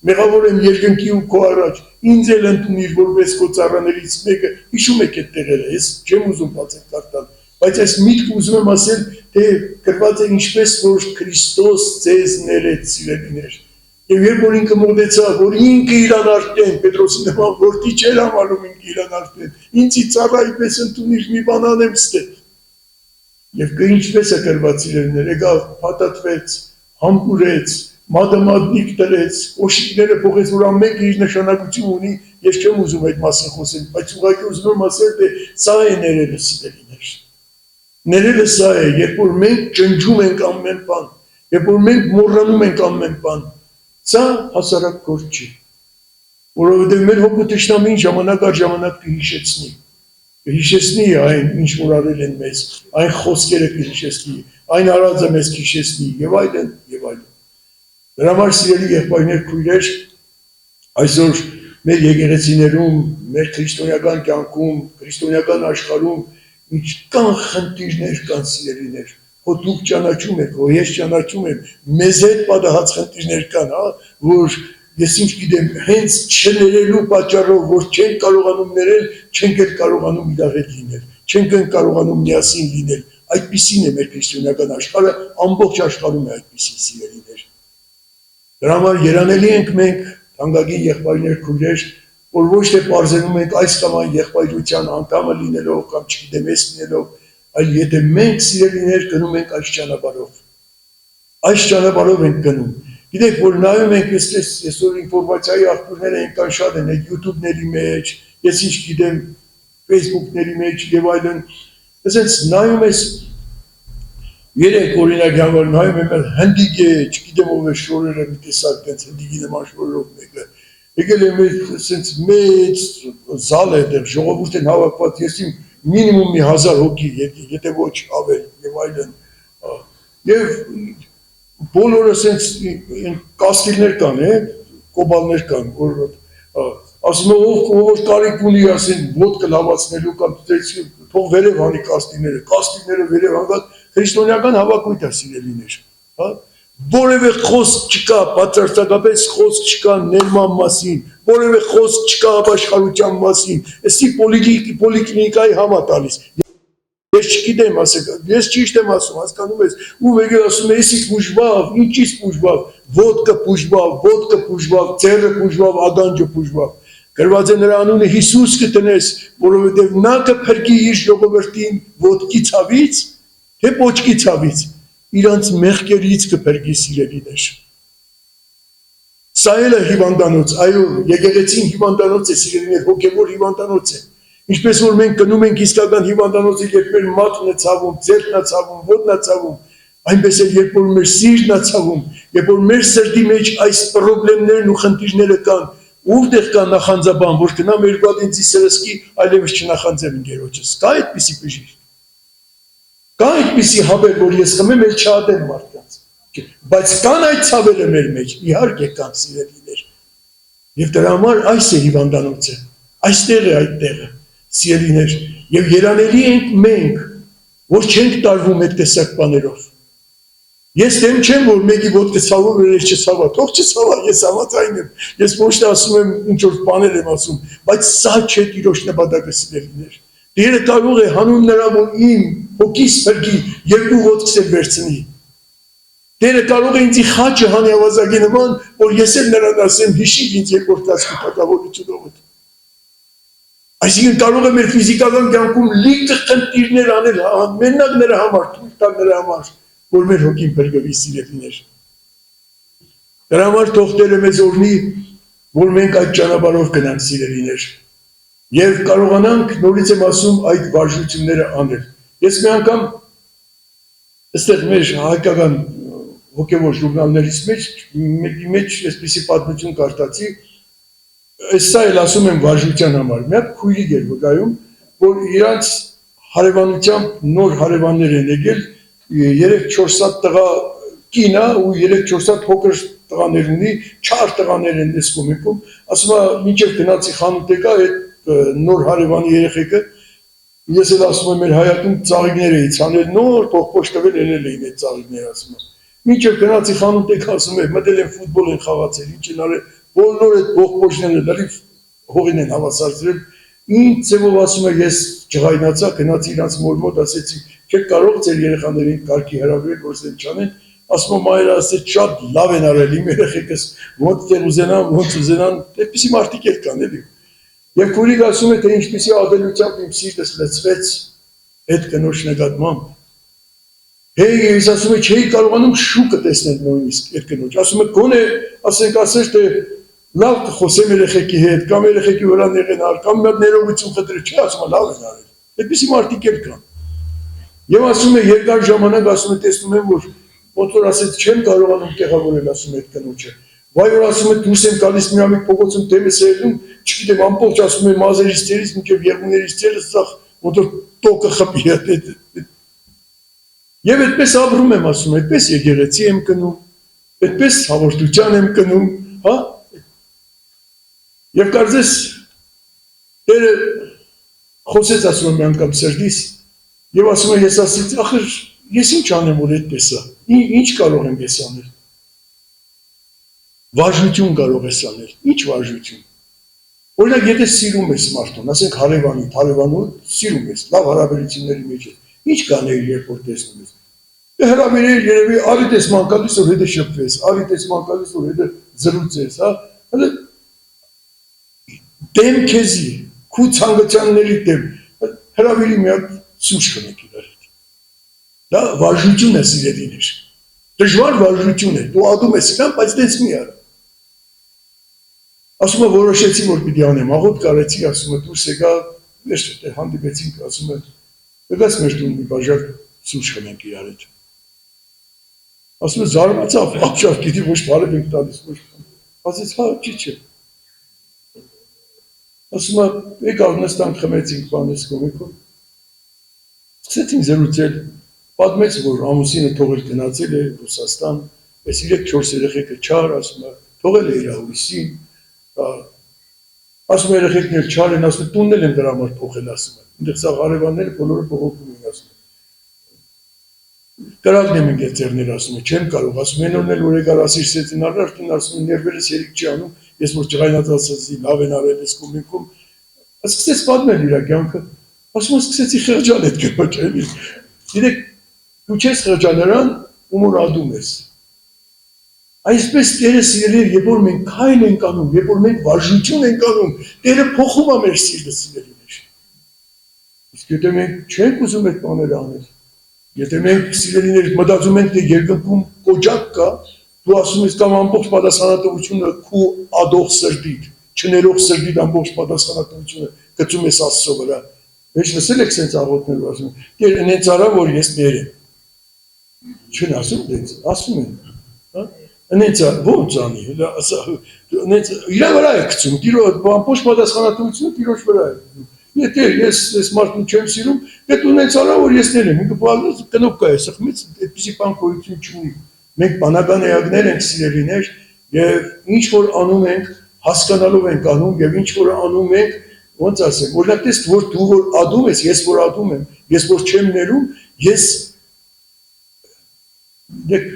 մեղավոր եմ երկնքի ու քո առաջ, ինձ էլ ընդունիր որպես քո ծառաներից մեկը, հիշում եք այդ տեղերը, ես չեմ ուզում բացել կարդալ, բայց այս միտքը ուզում եմ ասել, թե գրված է ինչպես որ Քրիստոս ձեզ ներեց սիրելիներ, եւ երբ որ ինքը մոտեցավ, որ ինքը իրան արդեն, Պետրոսի նման որդի չէր համարում ինքը իրան արդեն, ինձի ծառայի պես ընդունիր մի բան անեմ ստե։ Եվ ինչպես է գրված սիրելիներ, եկավ, փաթաթվեց, համբուրեց, մադամատնիկ տրեց, կոշիկները փոխեց, որ ամեն իր նշանակություն ունի, ես չեմ ուզում այդ մասին խոսել, բայց ուղղակի ուզում եմ ասել, թե սա է ներելը սիրելիներ։ Ներելը սա է, երբ որ մենք ճնջում ենք ամեն բան, երբ որ մենք մոռանում ենք ամեն բան, սա հասարակ գործ չի, որովհետև մեր հոգու թշնամին ժամանակ առ ժամանակ կհիշեցնի այն, ինչ որ արել են մեզ, այն խոսքերը կհիշեցնի, այն արածը մեզ կհիշեցնի, եւ այլն, եւ այլն։ Դրա համար սիրելի եղբայրներ, քույրեր, այսօր մեր եկեղեցիներում, մեր քրիստոնեական կյանքում, քրիստոնեական աշխարհում ինչքան խնդիրներ կան սիրելիներ, հո դուք ճանաչում եք, հո ես ճանաչում եմ, մեզ հետ պատահած խնդիրներ կան, որ ես ինչ գիտեմ, հենց չներելու պատճառով, որ չենք կարողանում ներել, չենք էլ կարողանում իրար հետ լինել, չենք կարողանում միասին լինել, այդպիսին է մեր քրիստոնեական աշխարհը, ամբողջ աշխարհում է այդպիսին սիրելիներ։ Դրա համար երանելի ենք մենք, թանկագին եղբայրներ, քույրեր, որ ոչ թե պարզենում ենք այս կամ այն եղբայրության անդամը լինելով կամ չգիտեմ ես լինելով, այլ եթե մենք սիրելիներ գնում ենք այս ճանապարհով ենք գնում։ Գիտեք, որ նայում ենք այսօր ինֆորմացիայի աղբյուրները այնքան շատ են, այդ YouTube-ների մեջ, ես ինչ գիտեմ, Facebook-ների մեջ եւ այլն, այսպես նայում ես երեք օրինակ համար նայում եմ հնդիկ է, չգիտեմ ով է շորերը մի տեսակ տենց հնդիկի նման շորերով մեկը եկել է այսպես մեծ զալ է դեռ ժողովուրդ են հավաքված ես իմ մինիմում մի 1000 հոգի եթե ոչ ավել եւ այլն եւ բոլորը այսպես կաստիլներ կան կոբալներ կան որ ասում ով կարիք ունի ասեն ոդկա լավացնելու կամ թող վերև հանի կաստիլները վերև հանգած քրիստոնեական հավաքույթ է սիրելիներ հա որևէ խոսք չկա բացարձակապես խոսք չկա ներման մասին որևէ խոսք չկա ապաշխարության մասին էսի պոլիկլինիկայի համա տալիս ես չգիտեմ ասեք ես ճիշտ եմ ասում հասկանում ես ու եկել ասում է էսի բուժվավ ինչից բուժվավ ոդկա բուժվավ ծերը բուժվավ ադանջը բուժվավ գրված է նրա անունը Հիսուս կտնես որովհետև նա կփրկի իր ժողովրդին ոդկի ցավից թե պոչկի ցավից իրանց մեղքերից կփրկի սիրելիներ սա էլ է հիվանդանոց այո եկեղեցին հիվանդանոց է սիրելիներ հոգևոր հիվանդանոց է ինչպես որ մենք գնում ենք իսկական հիվանդանոցը երբ մեր մատն է ցավում ձեռքն է ցավում ոտն է ցավում այնպես էլ երբ որ մեր սիրտն է ցավում երբ որ մեր սրտի մեջ այս խնդիրներն ու խնդիրները կան ուր կա նախանձաբան որ գնա մեր բադինցի սրսկի այլևս չնախանձեմ ինգերոջս կա այդպիսի բժիշկ կա այդպիսի հավեր, որ ես խմեմ էլ չադեմ մարդկանց, բայց կան այդ ցավերը մեր մեջ, իհարկե կան սիրելիներ, և դրա համար այս է հիվանդանոցը, այստեղ է այդ տեղը, սիրելիներ, և երանելի ենք մենք, որ չենք տարվում այդ տեսակ բաներով, ես դեմ չեմ, որ մեկի ոտքը ցավում էր ես չցավա, թող չցավա, ես համաձայն եմ, ես ոչ թե ասում եմ ինչ որ բաներ եմ ասում, բայց սա չէ Տիրոջ նպատակը սիրելիներ, Տերը կարող է հանուն նրա որ իմ հոգիս փրկի երկու ոտքս էլ վերցնի։ Տերը կարող է ինձ խաչը հանի ավազակի նման, որ ես էլ նրան ասեմ հիշի ինձ երկրորդ դասի պատահությունով։ Այսինքն կարող է մեր ֆիզիկական կյանքում լիքը խնդիրներ անել մենակ նրա համար, թույլ տալ նրա համար, որ մեր հոգին փրկվի սիրելիներ։ Դրա համար թող Տերը մեզ օրհնի, որ մենք այդ ճանապարհով գնանք սիրելիներ։ Եվ կարողանանք նորից եմ ասում այդ վարժությունները անել։ Ես մի անգամ այստեղ մեր հայկական հոգևոր ժուրնալներից մեջ այսպիսի պատմություն կարդացի, սա էլ ասում եմ վարժության համար։ Մի հատ քույրիկ էր վկայում, որ իրանց հարևանությամբ նոր հարևաններ են եկել, 3-4 հատ տղա կին է ու 3-4 հատ փոքր տղաներ ունի, 4 տղաներ են այս կողմում, ասում է մինչև գնացի խանութ եկա այդ նոր հարևանի երեխեքը ես էլ ասում եմ մեր հայատում ծաղիկներ էի ցանել նոր փոխփոշ տվել ելել էին այդ ծաղիկները ասում եմ մինչև գնացի խանութ եք ասում եմ մտել են ֆուտբոլ են խաղացել ինչ են արել բոլոր այդ փոխփոշները լրիվ հողին են հավասարել ինչ ձևով ասում եմ ես ջղայնացա գնացի իրանց մոր մոտ ասեցի չեք կարող ձեր երեխաներին կարգի հրավիրել որ սեն չանեն ասում եմ այր ասեց շատ լավ են արել իմ երեխեքս ոնց են ուզենան այդպիսի մարդիկ էլ կան էլի Եվ քուրիկ ասում է, թե ինչպիսի ադելությամբ իմ սիրտս լցվեց այդ կնոջ նկատմամբ, Հեյ, ես ասում եմ, չէի կարողանում շուկը տեսնել նույնիսկ այդ կնոջ։ Ասում եմ, գոնե, ասենք ասեր, թե լավ կխոսեմ երեխեքի հետ, կամ երեխեքի վրա նեղենալ, կամ մի հատ ներողություն խնդրել, չէ, ասում եմ, լավ են արել։ Այդպիսի մարդիկ էլ կան։ Եվ ասում եմ, երկար ժամանակ ասում եմ, տեսնում եմ, որ ոնց որ ասեց, չեմ կարողանում տեղավորել, ասում եմ, այդ կնոջը։ Վայ որ ասում եմ, դուրս եմ գալիս մի ամիկ փողոցում դեմս ելնում, չգիտեմ, ամբողջ ասում եմ, մազերից ծերից մինչև եղունգներից ծերս սա ոնց որ տոկը խփի հետ։ Եվ այդպես ապրում եմ, ասում, այդպես եկեղեցի եմ կնում, այդպես հաղորդության եմ կնում, հա։ Եվ կարծես Տերը խոսեց, ասում եմ, մի անգամ սրտիս, եւ ասում եմ, ես ասեցի, ախր ես ինչ անեմ, որ այդպես է, ինչ կարող եմ ես անել։ Վարժություն կարող ես անել, ինչ վարժություն։ Օրինակ, եթե սիրում ես մարդուն, ասենք հարևանին սիրում ես, լավ հարաբերությունների մեջ ես, ինչ կանեիր, երբ որ տեսնում ես։ Հրավիրել երևի արի տեսման գալիս, որ հետը շփվես, արի տեսման գալիս, որ հետը զրուցես, հա։ Դեմ քեզի, քու ցանկությունների դեմ, հրավիրի մի հատ սուրճ կնեք իրար հետ։ Դա վարժություն է, սիրելիներ։ Դժվար վարժություն է, դու ադում ես իրան, բայց դες մի արա։ Ասում եմ, որոշեցի, որ պիտի անեմ, աղոտ կարեցի, ասում եմ, դուրս եկա, վերջ հանդիպեցինք, ասում եմ, եկած մեր տուն մի բաժակ սուրճ կնենք իրար հետ։ Ասում եմ, զարմացավ, ապշավ, գիտի ոչ բարև ենք տալիս, ոչ ասեց, հա, չի չէ։ Ասում եմ, եկավ նստանք խմեցինք բանես կոմիկով, սկսեցինք զրուցել, պատմեց, որ ամուսինը թողել գնացել է Ռուսաստան, այս 3-4 երեխեքը չար, ասում եմ, թողել է իր ամուսին, ասում եմ, երեխեքն էլ չար են, ասում եմ, տունն էլ եմ դրա համար փոխել, ասում եմ, այնտեղ սա հարևանները բոլորը բողոքում են, ասում եմ։ Կրակն եմ ընկել ձեռներ, ասում եմ, չեմ կարող, ասում եմ, այն օրն էլ որ եկար ասիրսեցին առար, տուն ասում եմ, ներվերս երիք չի անում, ես որ ջղայնած ասացի, լավ են արել ես կոմիկում, սկսեց պատմել իր կյանքը, ասում եմ, սկսեցի խղճալ այդ կնոջ, էլի։ Գիտեք, դու չես խղճալ նրան, ում որ ադում ես։ Այսպես Տերը սիրելիներ, երբ որ մենք քայլ ենք անում, երբ որ մենք վարժություն ենք անում, Տերը փոխում է մեր սիրտը, սիրելիներ։ Իսկ եթե մենք չենք ուզում այդ բաները անել, եթե մենք սիրելիներ մտածում ենք, թե երկնքում կոճակ կա, դու ասում ես կամ ամբողջ պատասխանատվությունը քու ադող սրտիդ, չներող սրտիդ ամբողջ պատասխանատվությունը գցում ես Աստծո վրա։ Ինչ լսել եք սենց աղոթներով ասում են, Տեր ինձ արա, որ ես ներ եմ։ Չեն ասում դենց, ասում են, հա։ Ինձ ո՞նց անի, ինձ իր վրա է գցում, ամբողջ պատասխանատվությունը Տիրոջ վրա է։ Եթե ես այս մարդուն չեմ սիրում, դե դու ինձ արա, որ ես ներ եմ, ինքը բալոց կնոպկա է, սխմից այդպիսի բան գոյություն չունի։ Մենք բանական էակներ ենք, սիրելիներ, եւ ինչ որ անում ենք, հասկանալով ենք անում, եւ ինչ որ անում ենք, ոնց ասեմ, օրինակ տես որ դու որ ադում ես, ես որ ադում եմ, ես որ չեմ ներում, ես դեք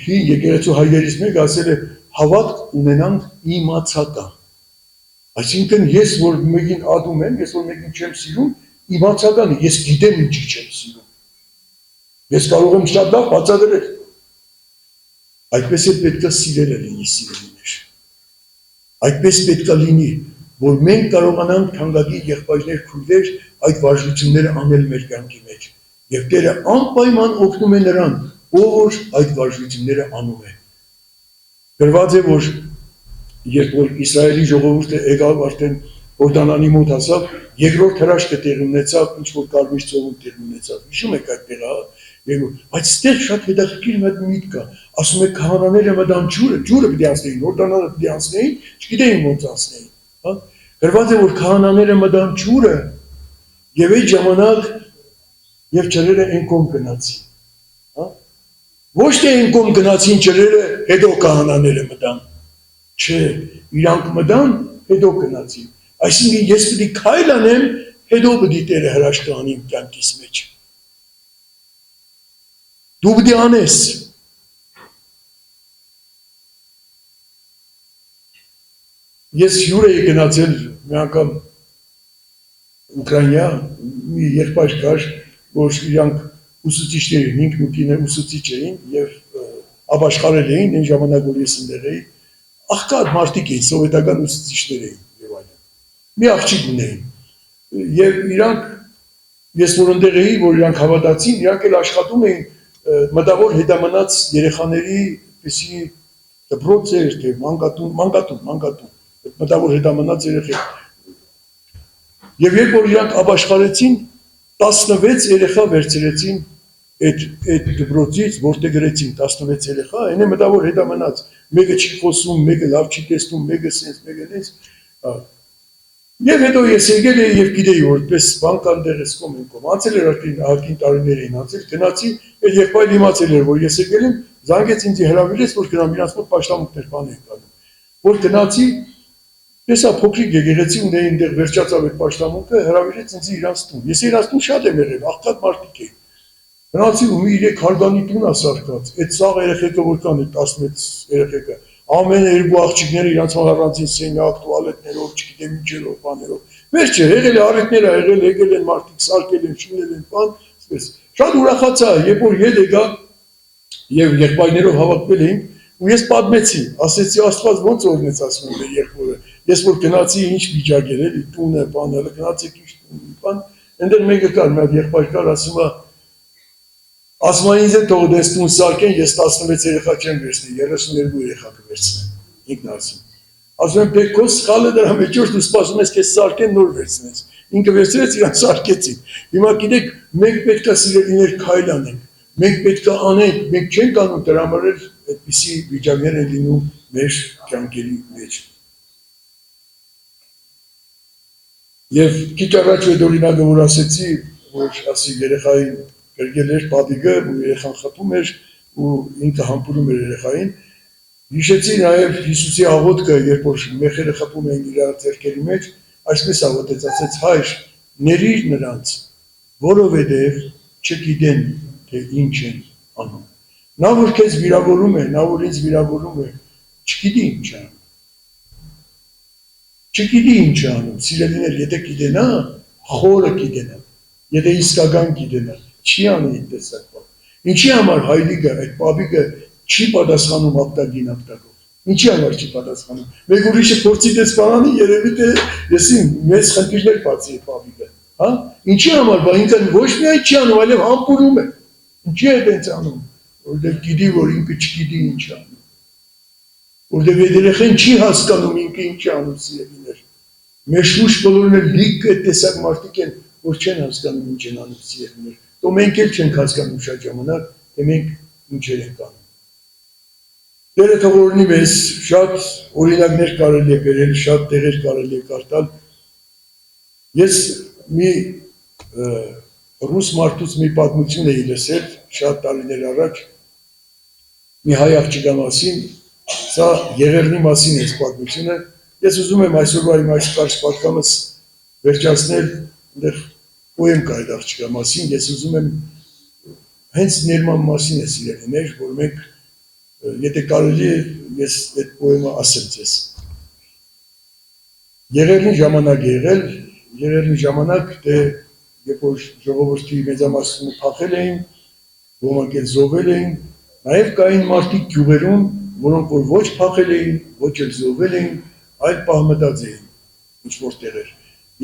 հին եկեղեցու հայրերից մեկ ասել է հավատք ունենանք իմացական։ Այսինքն ես որ մեկին ադում եմ, ես որ մեկին չեմ սիրում, իմացական է, ես գիտեմ ինչի չեմ սիրում։ Ես կարող եմ շատ լավ բացատրել։ Այդպես է պետք է սիրելը լինի, սիրելիներ։ Այդպես պետք է լինի, որ մենք կարողանանք թանկագին եղբայրներ, քույրեր այդ վարժությունները անել մեր կյանքի մեջ։ Եվ Տերը անպայման օգնում է նրան, ով որ այդ վարժությունները անում է։ Գրված է, որ երբ որ Իսրայելի ժողովուրդը եկավ արդեն Հորդանանի մոտ հասավ, երկրորդ հրաշքը տեղի ունեցավ, ինչ որ Կարմիր ծովում տեղի ունեցավ։ Հիշում եք այդ տեղը, բայց այստեղ շատ հետաքրքիր մի միտք կա։ Ասում է քահանաները մտան ջուրը պիտի անցնեին, Հորդանանը պիտի անցնեին, չգիտեին ոնց անցնեին, հա։ Գրված է, որ քահանաները մտան ջուրը եւ այդ ժամանակ եւ ջրերը այն կողմ գնացին, հա։ Ոչ թե այն կողմ գնացին ջրերը, հետո քահանաները մտան։ Չէ, իրանք մտան, հետո գնացին։ Այսինքն ես պիտի քայլ անեմ, հետո պիտի Տերը հրաշքը անի իմ կյանքիս մեջ։ Դու պիտի անես։ Ես հյուր էի գնացել մի անգամ Ուկրաինա, մի եղբայր կար, որ իրանք ուսուցիչներ էին, ինքն ու կինը ուսուցիչ էին եւ ապաշխարել էին, այն ժամանակ որ ես ընդեղ էի, աղքատ մարդիկ էին, սովետական ուսուցիչներ էին եւ այլն։ Մի աղջիկ ունեին եւ իրանք ես որ ընդեղ էի, որ իրանք հավատացին, իրանք էլ աշխատում էին մտավոր հետամնաց երեխաների պիսի դպրոց էր, թե մանկատուն, մտավոր հետամնաց երեխեք։ Եվ երբ որ իրանք ապաշխարեցին, 16 երեխա վերցրեցին այդ դպրոցից, որտեղ գրեցին 16 երեխա, այն է մտավոր հետամնաց, մեկը չի խոսում, մեկը լավ չի տեսնում, մեկը սենց, մեկը նենց։ Եվ հետո ես եկել էի եւ գիտեի որպես բանկան դերս կոմենկոմ, անցել էր արկին տարիներ էին անցել, գնացի, այդ եղբայրն իմացել էր, որ ես եկել եմ, զանգեց ինձ հրավիրեց, որ գնամ իրանց մոտ պաշտամունքներ բան են կանում, որ գնացի, տեսա փոքրիկ եկեղեցի ունեի այնտեղ վերջացավ այդ պաշտամունքը, հրավիրեց ինձ իրանց տուն, ես իրանց տուն շատ եմ եղել, աղքատ մարդիկ էին, գնացի ու մի 3 հարգանի տուն ա սարքած, այդ սաղ երեխեքը որ կան, այդ 16 երեխեքը, ամեն երկու աղջիկները իրանց առանձին սենյակ, տուալետներով, չգիտեմ ինչերով, բաներով։ Վերջ չէ, եղել է առիթներ, եկել են մարդիկ, սարքել են, շինել են, բան, այսպես։ Շատ ուրախացա, երբ որ ետ եկա եւ եղբայրներով հավաքվել էին, ու ես պատմեցի, ասեցի Աստված ոնց օրնեց ասում եմ եղբորը։ Ես որ գնացի ինչ վիճակ էր, էլի տունը, բանը, գնացի ինչ տուն, բան, այնտեղ մեկը կար, մի հատ եղբայր կար, ասում է Ասում ինձ է թող դες տուն սարքեն, ես 16 երեխա չեմ վերցնի, 32 երեխա կվերցնեմ, ինքն ասում։ Ասում եմ, պետք քո սխալը դրա մեջ որ դու սպասում ես քեզ սարքեն նոր վերցնես։ Ինքը վերցրեց իրան սարքեցին։ Հիմա գիտեք, մենք պետք է սիրելիներ քայլ անենք, մենք պետք է անենք, մենք չենք անում դրա համար այդպիսի վիճակներ են լինում մեր կյանքերի մեջ։ Եվ քիչ առաջ այդ օրինակը որ ասեցի, որ ասի երեխային Գրգել էր պատիգը, ու երեխան խփում էր, ու ինքը համբուրում էր երեխային, հիշեցի նաև Հիսուսի աղոթքը, երբ որ մեխերը խփում էին իր ձեռքերի մեջ, այսպես աղոթեց, ասեց հայր, ներիր նրանց, որովհետև չգիտեն, թե ինչ են անում։ Նա որ քեզ վիրավորում է, նա որ ինձ վիրավորում է, չգիտի ինչ անում։ Չգիտի ինչ անում, սիրելիներ, եթե գիտենա, խորը գիտենա, եթե իսկական գիտենա, չի անի այդ տեսակ բան։ Ինչի համար հայրիկը, այդ պապիկը չի պատասխանում ապտագին ապտակով։ Ինչի համար չի պատասխանում։ Մեկ ուրիշը փորձի դες բանանի երևի թե եսի մեծ խնդիրներ բացի այդ պապիկը, հա? Ինչի համար, բա ինքը ոչ միայն չի անում, այլև համբուրում է։ Ինչի է այդպես անում, որտեղ գիտի, որ ինքը չգիտի ինչ անում։ Որտեղ այդ երեխան չի հասկանում ինքը ինչ անում սիրելիներ։ Մեր շուրջ բոլորն էլ լիք այդ տեսակ մարդիկ են, որ չեն հասկանում ինչ են անում սիրելիներ։ Դու մենք էլ չենք հասկանում շատ ժամանակ, թե մենք ինչեր ենք անում։ Տերը թող օրհնի մեզ, շատ օրինակներ կարելի է բերել, շատ տեղեր կարելի է կարդալ։ Ես մի ռուս մարդուց մի պատմություն էի լսել, շատ տարիներ առաջ, մի հայ աղջկա մասին, սա Եղեռնի մասին է պատմությունը։ Ես ուզում եմ այսօրվա իմ այս կարճ պատկամս վերջացնել, այնտեղ պոեմ կա այդ աղջկա մասին, ես ուզում եմ հենց ներման մասին է սիրելիներ, որ մենք, եթե կարելի է, ես այդ պոեմը ասեմ ձեզ։ Եղեռնի ժամանակ է եղել, Եղեռնի ժամանակ, թե երբ որ ժողովրդի մեծամասնությունը փախել էին, ոմանք էլ զոհվել էին, նաև կային մարդիկ գյուղերում, որոնք որ ոչ փախել էին, ոչ էլ զոհվել էին, այլ պահմտած էին ինչ-որ տեղեր։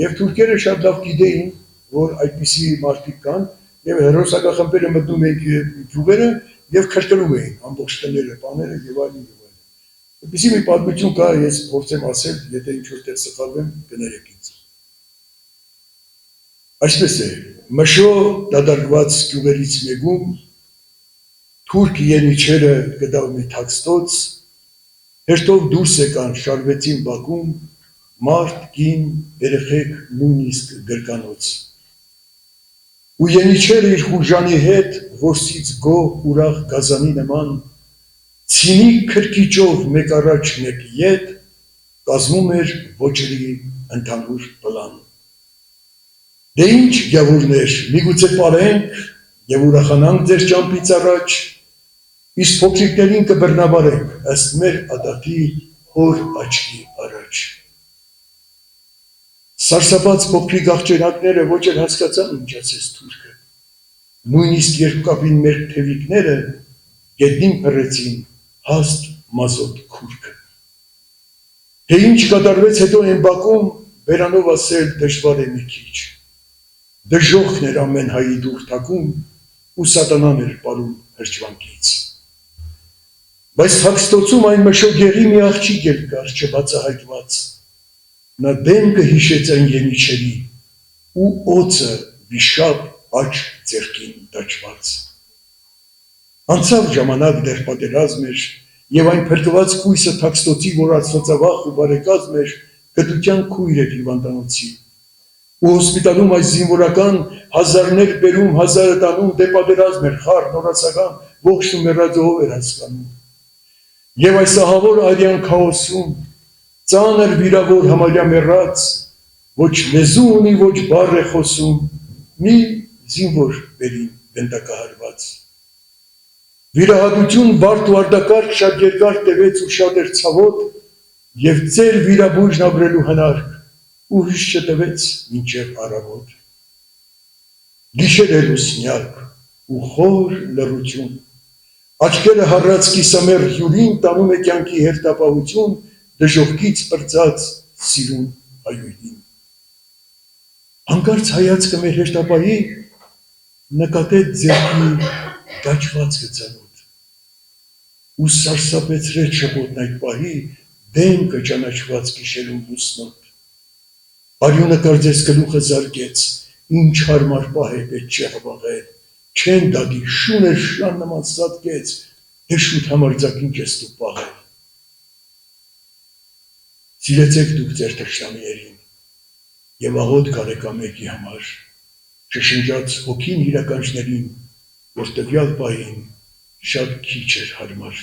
Եվ թուրքերը շատ լավ գիտեին, որ այդպիսի մարդիկ կան, եւ հերոսակախմբերը մտնում էին գյուղերը եւ քրքրում էին ամբողջ տները, բաները եւ այլն եւ այլն։ Այդպիսի մի պատմություն կա, ես փորձեմ ասել, եթե ինչ-որ տեղ սխալվեմ, կներեք ինձ։ Այսպես է, Մշո դադարված գյուղերից մեկում թուրք ելիչերը գտավ մի թաքստոց, հերթով դուրս եկան շարվեցին բակում, մարդ, կին, երեխեք, նույնիսկ գրկանոց։ Ու ելիչերը իր խուժանի հետ, որսից գոհ ուրախ գազանի նման, ցինի քրքիջով մեկ առաջ մեկ ետ, կազմում էր ոչերի ընդհանուր պլան։ Դե ինչ գավուրներ, միգուցե պարենք եւ ուրախանանք ձեր ճամփից առաջ, իսկ փոքրիկներին կբռնաբարենք ըստ մեր ադատի հոր աչքի առաջ։ Սարսափած փոքրիկ աղջերակները ոչ էլ հասկացան ինչ ասեց թուրքը։ Նույնիսկ երբ կապին մեր թևիկները գետնին փռեցին հաստ մազոտ քուրքը։ Թե ինչ կատարվեց հետո այն բակում, բերանով ասել դժվար է մի քիչ։ Դժոխքն էր ամեն հայի դուր թակում, ու սատանան էր պարում հրճվանքից։ Բայց թաքստոցում այն մշոգերի մի աղջիկ էր կար չբացահայտված, նա դեմքը հիշեց այն եմիչերի ու օծը վիշապ աջ ձեռքին դաջված։ Անցավ ժամանակ դեռ պատերազմ էր և այն փրկված կույսը թաքստոցի որացվածավախ ու բարեկազմ էր գտության քույր էր հիվանդանոցի ու հոսպիտալում այս զինվորական հազարներ բերում հազարը տանում դե պատերազմ էր խառն օրացական ողջ ու մեռածով էր հասկանում և այս ահավոր արյան քաոսում ծանր վիրավոր համարյա մեռած ոչ լեզու ունի ոչ բառ է խոսում մի զինվոր բերին գնդակահարված վիրահատություն բարդ ու արդակարգ շատ երկար տևեց ու շատ էր ցավոտ և ծեր վիրաբույժն ապրելու հնարք ու հույս չտվեց մինչև առավոտ գիշեր էր ուսնյակ ու խոր լռություն աչքերը հառած կիսամեռ հյուրին տանում է կյանքի հերթապահություն դժոխքից պրծած սիրուն հայույնին հանկարծ հայացքը մեր հերթապահի նկատեց ձեռքի դաջված հծանոթ ու սարսափեցրեց շփոթն այդ պահի դեմքը ճանաչված գիշերում լուսնոտ արյունը կարծես գլուխը զարկեց ինչ հարմար պահ է պետք չէ հավաղել չեն դատի շուն էր շան նման սատկեց դե շուտ համարձակին ես դու պահել սիրեցեք դուք ձեր թշնամիներին և աղոթք արեք ամենի համար շշնջաց հոգին իրականջներին որ տվյալ պահին շատ քիչ էր հարմար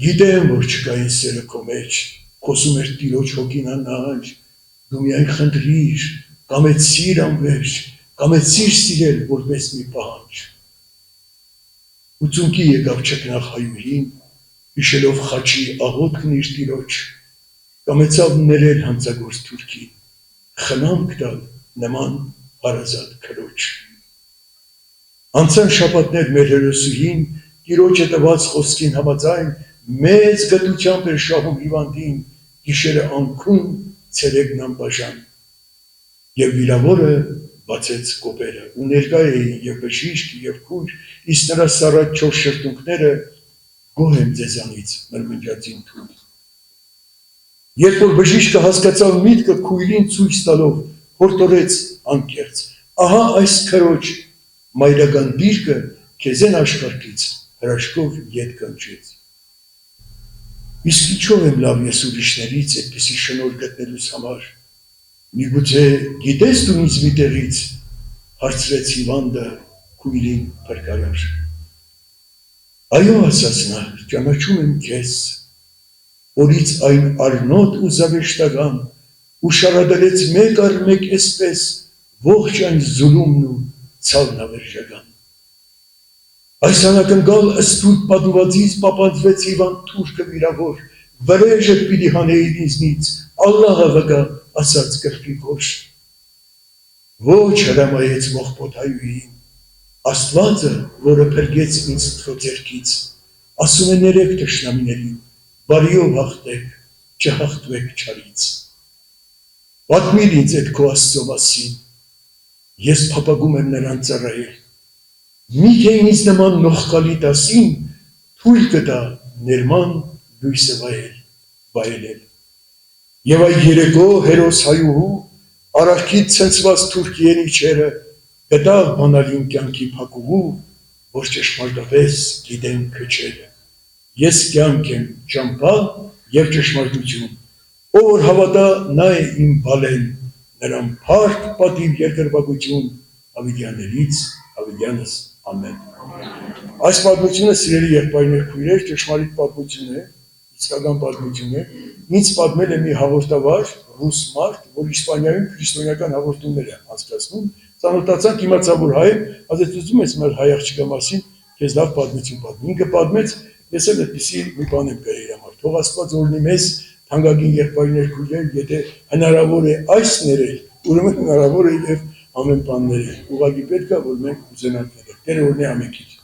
գիտեմ որ չկային սերը քո մեջ խոսում էր տիրոջ հոգին աննահանջ դու միայն խնդրիր կամեցիր անվերջ կամեցիր սիրել որպես մի պահանջ ութունքի եկավ չքնաղ հայուրին հիշելով խաչի աղոթքն իր տիրոջ կամեցավ ներել հանցագործ թուրքին խնամք տալ նման հարազատ քրոջ անցան շաբաթներ մեր հերոսուհին տիրոջը տված խոսքին համաձայն մեծ գտությամբ էր շահում հիվանդին գիշերը անքուն ցերեկն անբաժան և վիրավորը բացեց կոպերը ու ներկա էին և բժիշկ և քույր իսկ նրա սառած չոր շրթունքները գոհ եմ ձեզանից մրմնջացին թույլ երբ որ բժիշկը հասկացավ միտքը քույրին ցույց տալով հորդորեց անկեղծ ահա այս քրոջ մայրական դիրքը քեզ են աշխարհից հրաշքով ետ կանչեց իսկ ինչով եմ լավ ես ուրիշներից այդպիսի շնորհ գտնելուց համար միգուցե գիտես դու ինձ մի տեղից հարցրեց հիվանդը քույրին փրկարար այո ասաց նա ճանաչում եմ քեզ օրից այն արնոտ ու զավեշտական ու շարադարեց մեկ առ մեկ էսպես ողջ այն զուլումն ու ցավն ավերժական այս անակնկալ ըստուր պատմվածից պապանձվեց հիվանդ թուրքը վիրավոր վրեժը պիտի հանեին ինձնից ալլահը վկա ասաց կրկի գոշ ոչ հրամայեց ողբոտ հայուհին աստվածը որը փրկեց ինձ քո ձեռքից ասում է ներեք թշնամիներին բարիով հաղթեք չհաղթվեք չարից պատմիր ինձ այդ քո Աստծո մասին ես փափագում եմ նրան ծառայել միթե ինձ նման նողկալի դասին թույլ կտա ներման լույսը վայելել և այդ երեկո հերոս հայուհու արարքից ցնցված թուրքիեն իջերը գտավ բանալին կյանքի փակուղու որ ճշմարտապես գիտեմ քչերը ես կյանք եմ ճամփա և ճշմարտություն ով որ հավատա նա է իմ բալեն նրան փառք պատիվ երկրպագություն հավիտյաններից հավիտյանս ամեն այս պատմությունը սիրելի եղբայրներ քույրեր ճշմարիտ պատմություն է իսկական պատմություն է ինձ պատմել է մի հաղորդավար ռուս մարդ որ Իսպանիայում քրիստոնեական հաղորդումներ է անցկացնում ծանոթացանք իմացա որ հայ ասեց ուզում ես մեր հայ աղջիկա մասին քեզ լավ պատմություն պատմի ինքը պատմեց ես էլ այդպիսի մի բան եմ գրել իր համար թող Աստված օրհնի մեզ թանկագին եղբայրներ քույրեր եթե հնարավոր է այս ներել ուրեմն հնարավոր է եւ ամեն բան ներել ուղղակի պետք է որ մենք ուզենանք ներել Տերը օրհնի ամենքիդ